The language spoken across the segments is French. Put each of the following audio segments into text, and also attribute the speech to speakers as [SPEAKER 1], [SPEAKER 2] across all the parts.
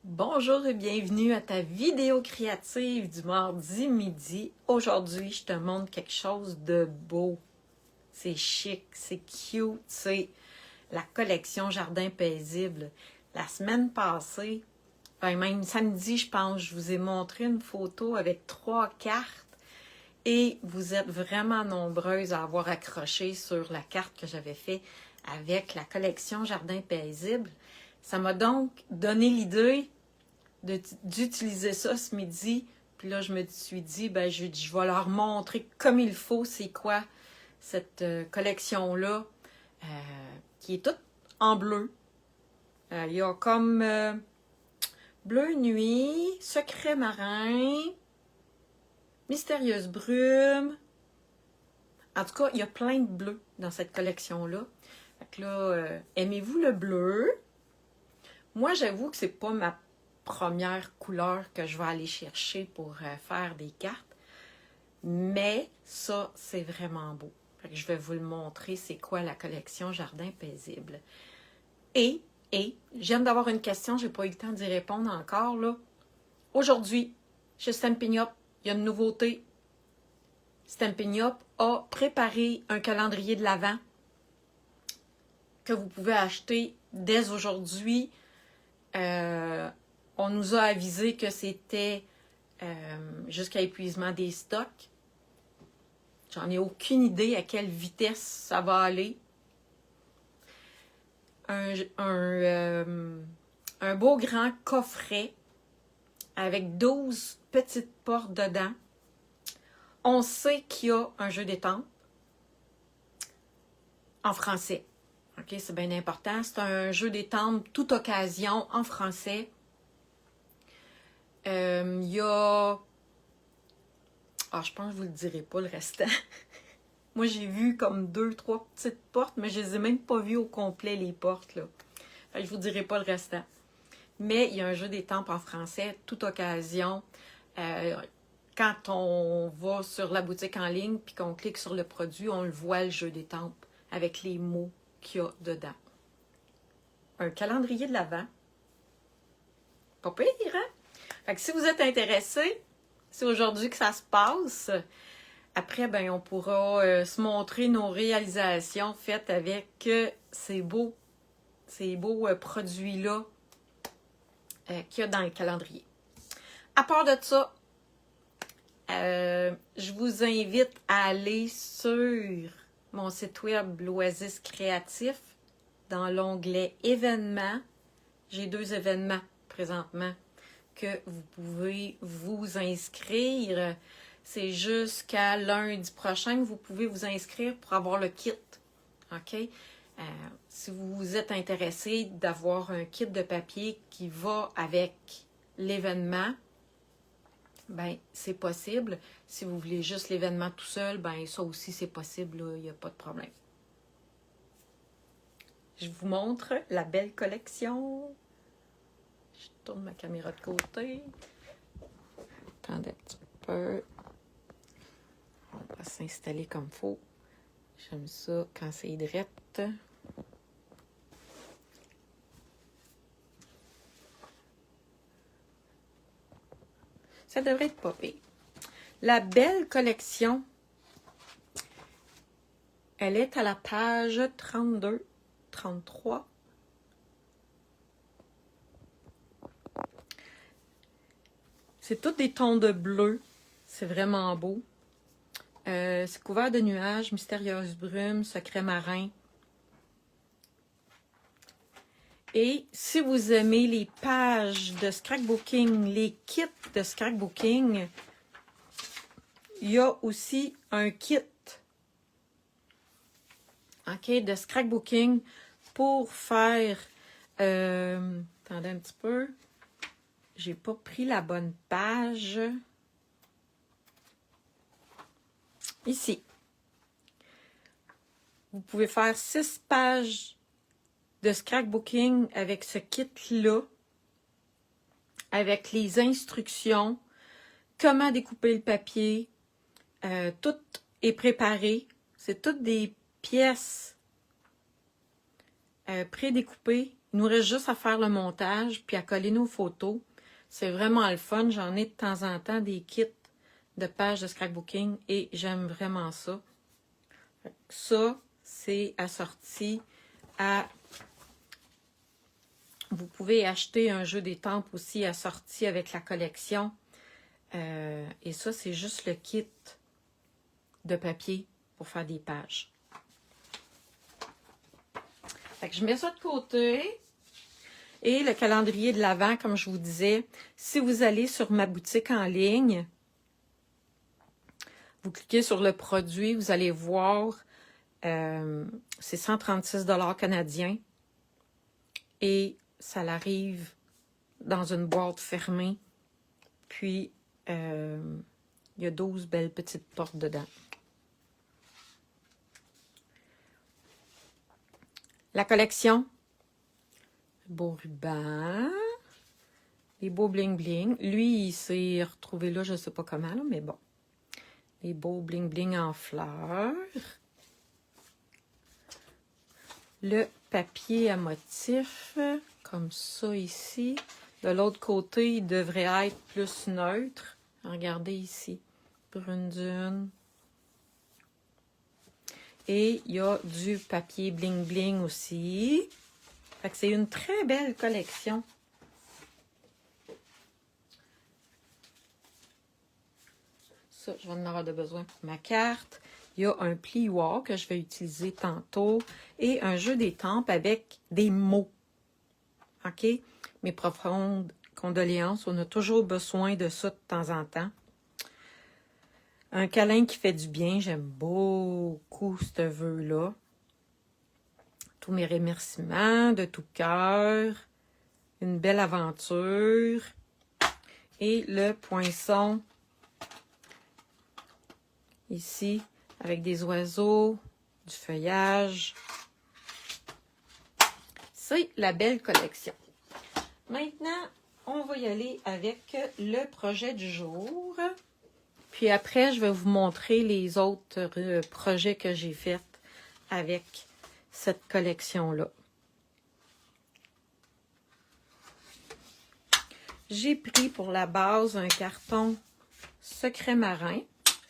[SPEAKER 1] Bonjour et bienvenue à ta vidéo créative du mardi midi. Aujourd'hui, je te montre quelque chose de beau. C'est chic, c'est cute, c'est la collection Jardin paisible. La semaine passée, même samedi, je pense, je vous ai montré une photo avec 3 cartes et vous êtes vraiment nombreuses à avoir accroché sur la carte que j'avais faite avec la collection Jardin paisible. Ça m'a donc donné l'idée d'utiliser ça ce midi. Puis là, je me suis dit, je vais leur montrer comme il faut c'est quoi cette collection-là, qui est toute en bleu. Il y a comme bleu nuit, secret marin, mystérieuse brume. En tout cas, il y a plein de bleus dans cette collection-là. Fait que là, aimez-vous le bleu? Moi, j'avoue que c'est pas ma première couleur que je vais aller chercher pour faire des cartes. Mais ça, c'est vraiment beau. Fait que je vais vous le montrer, c'est quoi la collection Jardin paisible. Et je viens d'avoir une question, j'ai pas eu le temps d'y répondre encore, là. Aujourd'hui, chez Stampin' Up, il y a une nouveauté. Stampin' Up a préparé un calendrier de l'Avent que vous pouvez acheter dès aujourd'hui. On nous a avisé que c'était jusqu'à épuisement des stocks. J'en ai aucune idée à quelle vitesse ça va aller. Un beau grand coffret avec 12 petites portes dedans. On sait qu'il y a un jeu d'étampes en français. OK, c'est bien important. C'est un jeu d'étampes toute occasion en français. Il y a... je pense que je vous le dirai pas le restant. Moi, j'ai vu comme 2-3 petites portes, mais je les ai même pas vues au complet, les portes, là. Fait que je vous dirai pas le restant. Mais il y a un jeu d'étampes en français, toute occasion. Quand on va sur la boutique en ligne puis qu'on clique sur le produit, on le voit, le jeu d'étampes, avec les mots qu'il y a dedans. Un calendrier de l'Avent. Pas pire, hein? Fait que si vous êtes intéressé, c'est aujourd'hui que ça se passe. Après, on pourra se montrer nos réalisations faites avec ces beaux produits-là qu'il y a dans le calendrier. À part de ça, je vous invite à aller sur mon site web L'Oasis Créatif dans l'onglet événements. J'ai 2 événements présentement que vous pouvez vous inscrire. C'est jusqu'à lundi prochain que vous pouvez vous inscrire pour avoir le kit. OK? Si vous êtes intéressé d'avoir un kit de papier qui va avec l'événement, c'est possible. Si vous voulez juste l'événement tout seul, ça aussi c'est possible, il n'y a pas de problème. Je vous montre la belle collection. Je tourne ma caméra de côté. Attendez un petit peu. On va s'installer comme il faut. J'aime ça quand c'est drette. Ça devrait être pas pire. La belle collection, elle est à la page 32, 33. C'est tous des tons de bleu. C'est vraiment beau. C'est couvert de nuages, mystérieuse brume, secret marin. Et si vous aimez les pages de scrapbooking, les kits de scrapbooking, il y a aussi un kit de scrapbooking pour faire... attendez un petit peu. J'ai pas pris la bonne page. Ici. Vous pouvez faire 6 pages de scrapbooking avec ce kit-là, avec les instructions, comment découper le papier, tout est préparé. C'est toutes des pièces prédécoupées Il nous reste juste à faire le montage puis à coller nos photos. C'est vraiment le fun. J'en ai de temps en temps des kits de pages de scrapbooking et j'aime vraiment ça. Ça, c'est assorti à... Vous pouvez acheter un jeu d'étampes aussi assorti avec la collection. Et ça, c'est juste le kit de papier pour faire des pages. Fait que je mets ça de côté. Et le calendrier de l'Avent, comme je vous disais, si vous allez sur ma boutique en ligne, vous cliquez sur le produit, vous allez voir, c'est 136 $ canadiens. Et ça arrive dans une boîte fermée. Puis, il y a 12 belles petites portes dedans. La collection, beau ruban, les beaux bling-bling. Lui, il s'est retrouvé là, je ne sais pas comment, là, mais bon. Les beaux bling-bling en fleurs. Le papier à motif, comme ça ici. De l'autre côté, il devrait être plus neutre. Regardez ici, brune dune. Et il y a du papier bling-bling aussi. Fait que c'est une très belle collection. Ça, je vais en avoir de besoin pour ma carte. Il y a un plioir que je vais utiliser tantôt. Et un jeu d'étampes avec des mots. OK? Mes profondes condoléances. On a toujours besoin de ça de temps en temps. Un câlin qui fait du bien. J'aime beaucoup ce vœu-là. Tous mes remerciements de tout cœur. Une belle aventure. Et le poinçon. Ici, avec des oiseaux, du feuillage. C'est la belle collection. Maintenant, on va y aller avec le projet du jour. Puis après, je vais vous montrer les autres projets que j'ai faits avec cette collection-là. J'ai pris pour la base un carton Secret Marin,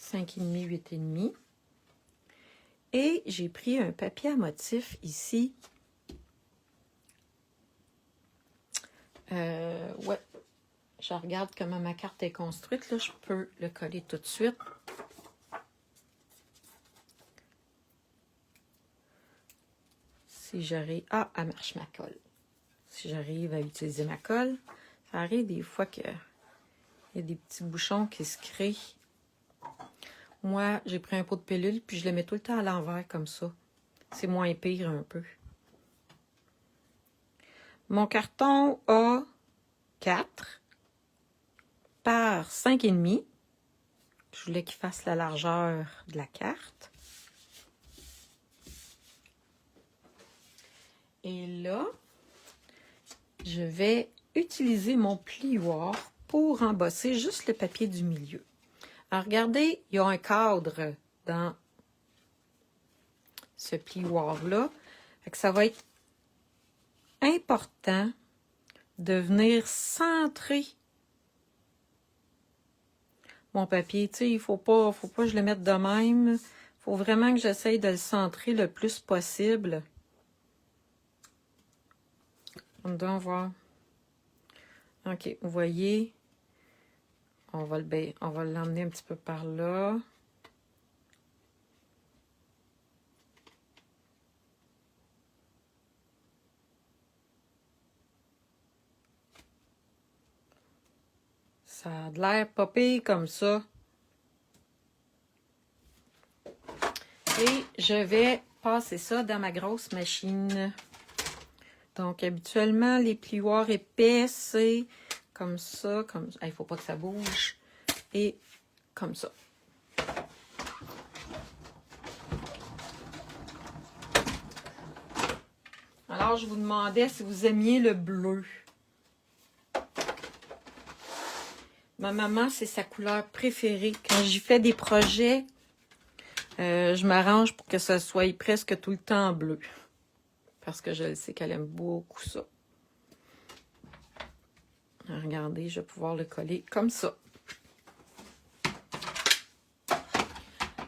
[SPEAKER 1] 5,5, 8,5. Et j'ai pris un papier à motif ici. Ouais, je regarde comment ma carte est construite. Là, je peux le coller tout de suite. Si j'arrive... Ah, elle marche ma colle. Si j'arrive à utiliser ma colle, ça arrive des fois qu'il y a des petits bouchons qui se créent. Moi, j'ai pris un pot de pilule, puis je le mets tout le temps à l'envers comme ça. C'est moins pire un peu. Mon carton a 4 par 5,5. Je voulais qu'il fasse la largeur de la carte. Et là, je vais utiliser mon plioir pour embosser juste le papier du milieu. Alors, regardez, il y a un cadre dans ce plioir-là. Ça va être important de venir centrer mon papier. Tu sais, il faut pas que je le mette de même. Il faut vraiment que j'essaye de le centrer le plus possible. On doit voir. OK, vous voyez, on va l'emmener un petit peu par là. Ça a de l'air pas pire comme ça. Et je vais passer ça dans ma grosse machine. Donc, habituellement, les plioirs épais, c'est comme ça, comme ça. Il ne faut pas que ça bouge. Et comme ça. Alors, je vous demandais si vous aimiez le bleu. Ma maman, c'est sa couleur préférée. Quand j'y fais des projets, je m'arrange pour que ça soit presque tout le temps bleu. parce que je le sais qu'elle aime beaucoup ça. Regardez, je vais pouvoir le coller comme ça.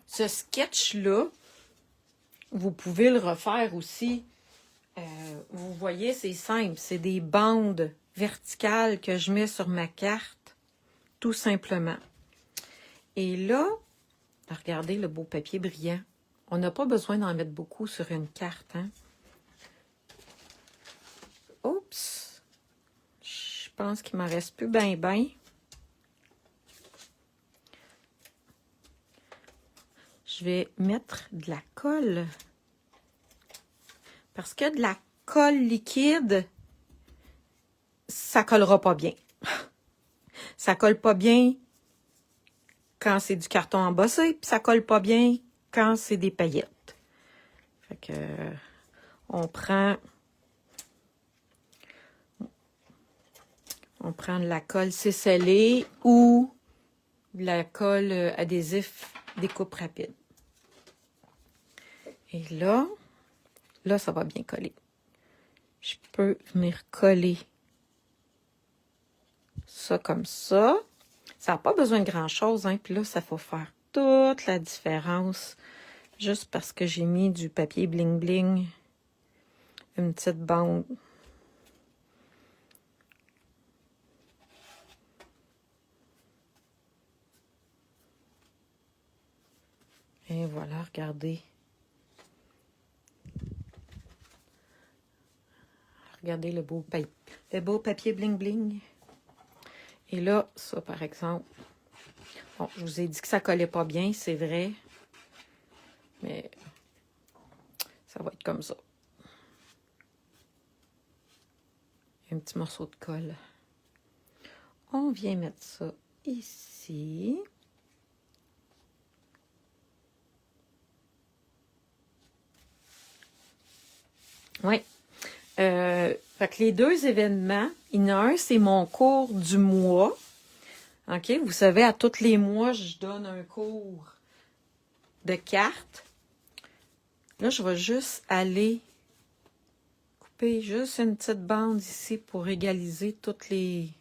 [SPEAKER 1] Ce sketch-là, vous pouvez le refaire aussi. Vous voyez, c'est simple. C'est des bandes verticales que je mets sur ma carte, tout simplement. Et là, regardez le beau papier brillant. On n'a pas besoin d'en mettre beaucoup sur une carte, hein? Oups! Je pense qu'il m'en reste plus ben. Je vais mettre de la colle. Parce que de la colle liquide, ça collera pas bien. Ça colle pas bien quand c'est du carton embossé, puis ça colle pas bien quand c'est des paillettes. Fait que on prend de la colle scellée ou de la colle adhésif découpe rapide. Et là, ça va bien coller. Je peux venir coller ça comme ça. Ça n'a pas besoin de grand-chose, hein. Puis là, ça va faire toute la différence. Juste parce que j'ai mis du papier bling-bling. Une petite bande. Et voilà, regardez. Regardez le beau papier bling-bling. Et là, ça, par exemple. Bon, je vous ai dit que ça collait pas bien, c'est vrai. Mais ça va être comme ça. Un petit morceau de colle. On vient mettre ça ici. Oui. Fait que les deux événements, il y en a un, c'est mon cours du mois. OK? Vous savez, à tous les mois, je donne un cours de cartes. Là, je vais juste aller couper juste une petite bande ici pour égaliser tous les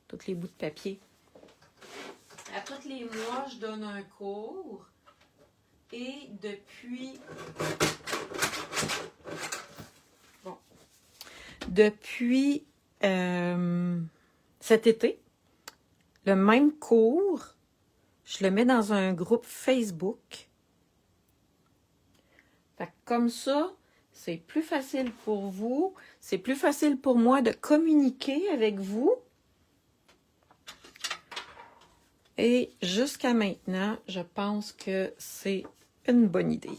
[SPEAKER 1] bouts de papier. À tous les mois, je donne un cours. Et depuis cet été, le même cours, je le mets dans un groupe Facebook. Fait que comme ça, c'est plus facile pour vous, c'est plus facile pour moi de communiquer avec vous. Et jusqu'à maintenant, je pense que c'est une bonne idée.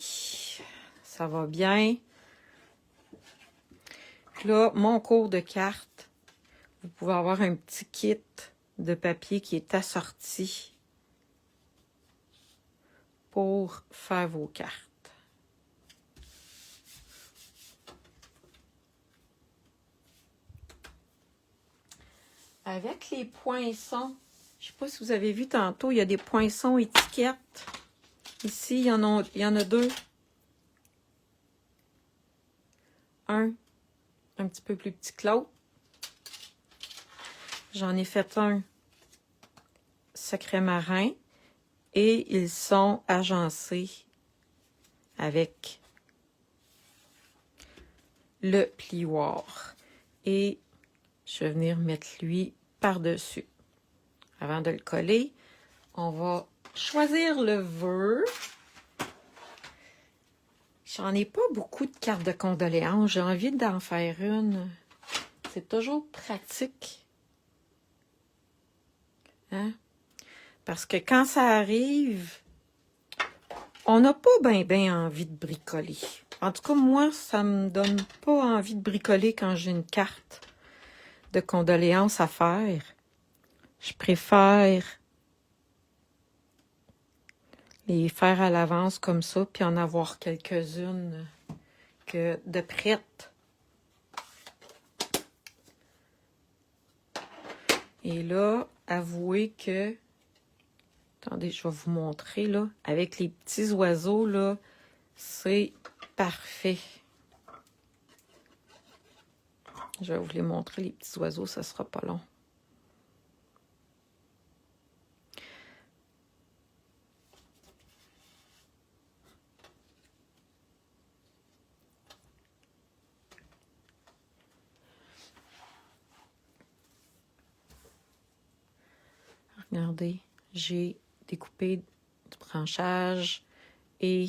[SPEAKER 1] Ça va bien. Là, mon cours de cartes, vous pouvez avoir un petit kit de papier qui est assorti pour faire vos cartes. Avec les poinçons, je ne sais pas si vous avez vu tantôt, il y a des poinçons étiquettes. Ici, il y en a deux. Un petit peu plus petit que l'autre. J'en ai fait un secret marin et ils sont agencés avec le plioir. Et je vais venir mettre lui par-dessus. Avant de le coller, on va choisir le vœu. J'en ai pas beaucoup de cartes de condoléances. J'ai envie d'en faire une. C'est toujours pratique. Hein? Parce que quand ça arrive, on n'a pas bien envie de bricoler. En tout cas, moi, ça me donne pas envie de bricoler quand j'ai une carte de condoléances à faire. Je préfère les faire à l'avance comme ça, puis en avoir quelques-unes que de prêtes. Et là, avouez que... Attendez, je vais vous montrer, là. Avec les petits oiseaux, là, c'est parfait. Je vais vous les montrer, les petits oiseaux, ça sera pas long. Regardez, j'ai découpé du branchage et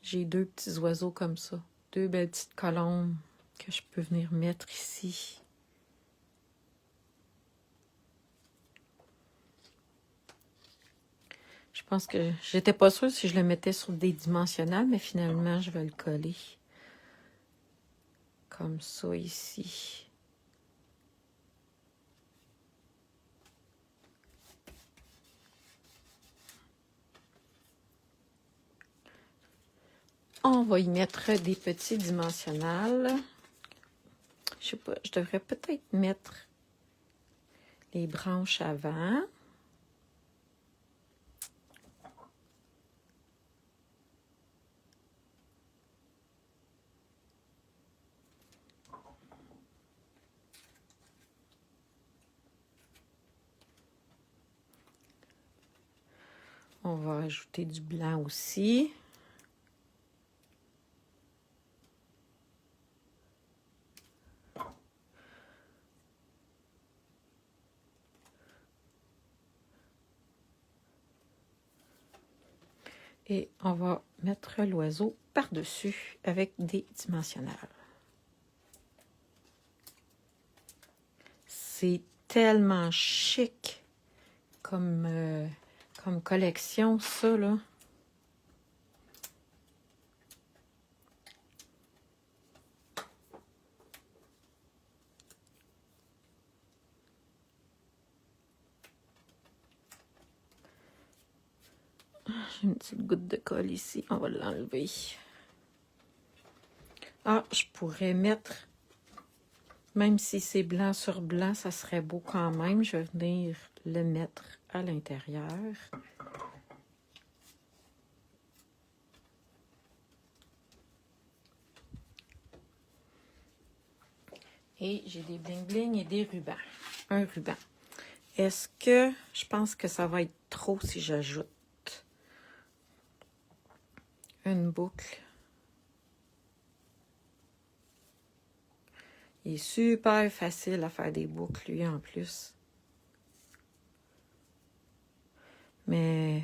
[SPEAKER 1] j'ai deux petits oiseaux comme ça. Deux belles petites colombes que je peux venir mettre ici. Je pense que j'étais pas sûre si je le mettais sur des dimensionnels, mais finalement, je vais le coller comme ça ici. On va y mettre des petits dimensionnels. Je sais pas, je devrais peut-être mettre les branches avant. On va ajouter du blanc aussi. Et on va mettre l'oiseau par-dessus avec des dimensionnels. C'est tellement chic comme collection, ça, là. J'ai une petite goutte de colle ici. On va l'enlever. Ah, je pourrais mettre, même si c'est blanc sur blanc, ça serait beau quand même. Je vais venir le mettre à l'intérieur. Et j'ai des bling-bling et des rubans. Un ruban. Est-ce que je pense que ça va être trop si j'ajoute une boucle? Il est super facile à faire des boucles, lui, en plus. Mais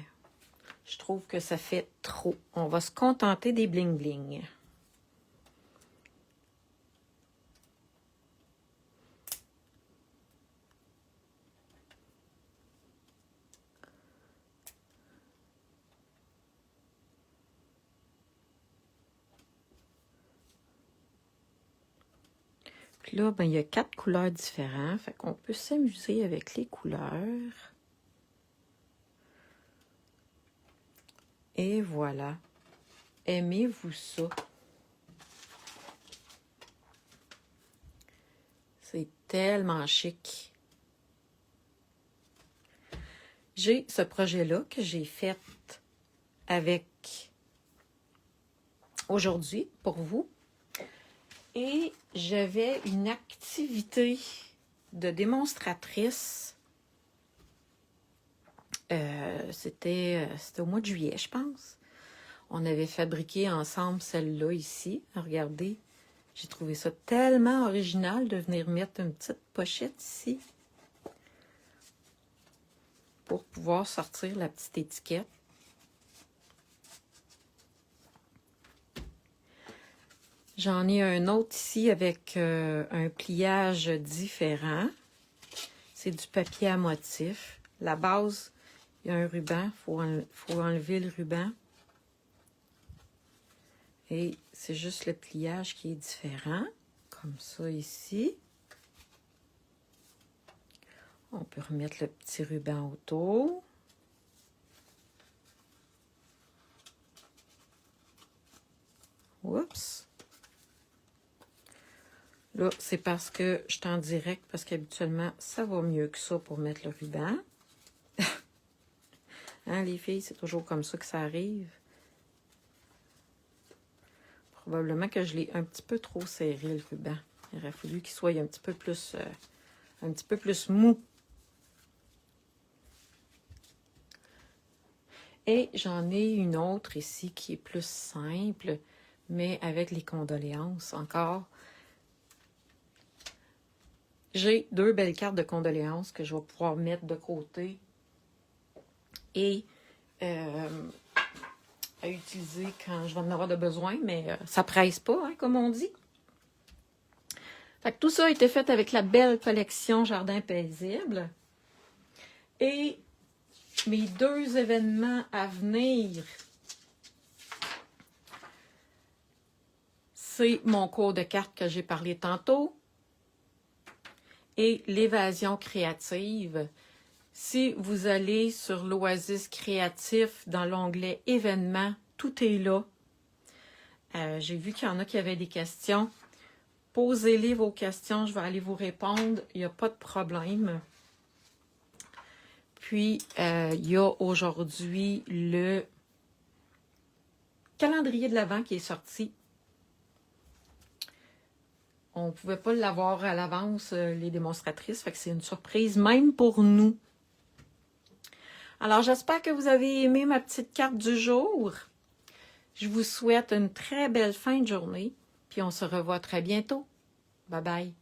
[SPEAKER 1] je trouve que ça fait trop. On va se contenter des bling-bling. Puis là, ben, il y a 4 couleurs différentes. Fait qu'on peut s'amuser avec les couleurs. Et voilà. Aimez-vous ça? C'est tellement chic. J'ai ce projet-là que j'ai fait avec aujourd'hui pour vous. Et j'avais une activité de démonstratrice. C'était au mois de juillet, je pense. On avait fabriqué ensemble celle-là ici. Regardez, j'ai trouvé ça tellement original de venir mettre une petite pochette ici pour pouvoir sortir la petite étiquette. J'en ai un autre ici avec un pliage différent. C'est du papier à motif. La base, il y a un ruban. Il faut enlever le ruban. Et c'est juste le pliage qui est différent. Comme ça ici. On peut remettre le petit ruban autour. Oups! Là, c'est parce que je suis en direct, parce qu'habituellement, ça va mieux que ça pour mettre le ruban. Hein, les filles, c'est toujours comme ça que ça arrive. Probablement que je l'ai un petit peu trop serré, le ruban. Il aurait fallu qu'il soit un petit peu plus mou. Et j'en ai une autre ici qui est plus simple, mais avec les condoléances encore. J'ai 2 belles cartes de condoléances que je vais pouvoir mettre de côté et à utiliser quand je vais en avoir de besoin, mais ça presse pas, hein, comme on dit. Fait que tout ça a été fait avec la belle collection Jardin Paisible. Et mes 2 événements à venir, c'est mon cours de cartes que j'ai parlé tantôt et l'évasion créative. Si vous allez sur l'Oasis créatif dans l'onglet événements, tout est là. J'ai vu qu'il y en a qui avaient des questions. Posez-les vos questions, je vais aller vous répondre. Il n'y a pas de problème. Puis, il y a aujourd'hui le calendrier de l'Avent qui est sorti. On ne pouvait pas l'avoir à l'avance, les démonstratrices, fait que c'est une surprise même pour nous. Alors, j'espère que vous avez aimé ma petite carte du jour. Je vous souhaite une très belle fin de journée, puis on se revoit très bientôt. Bye bye.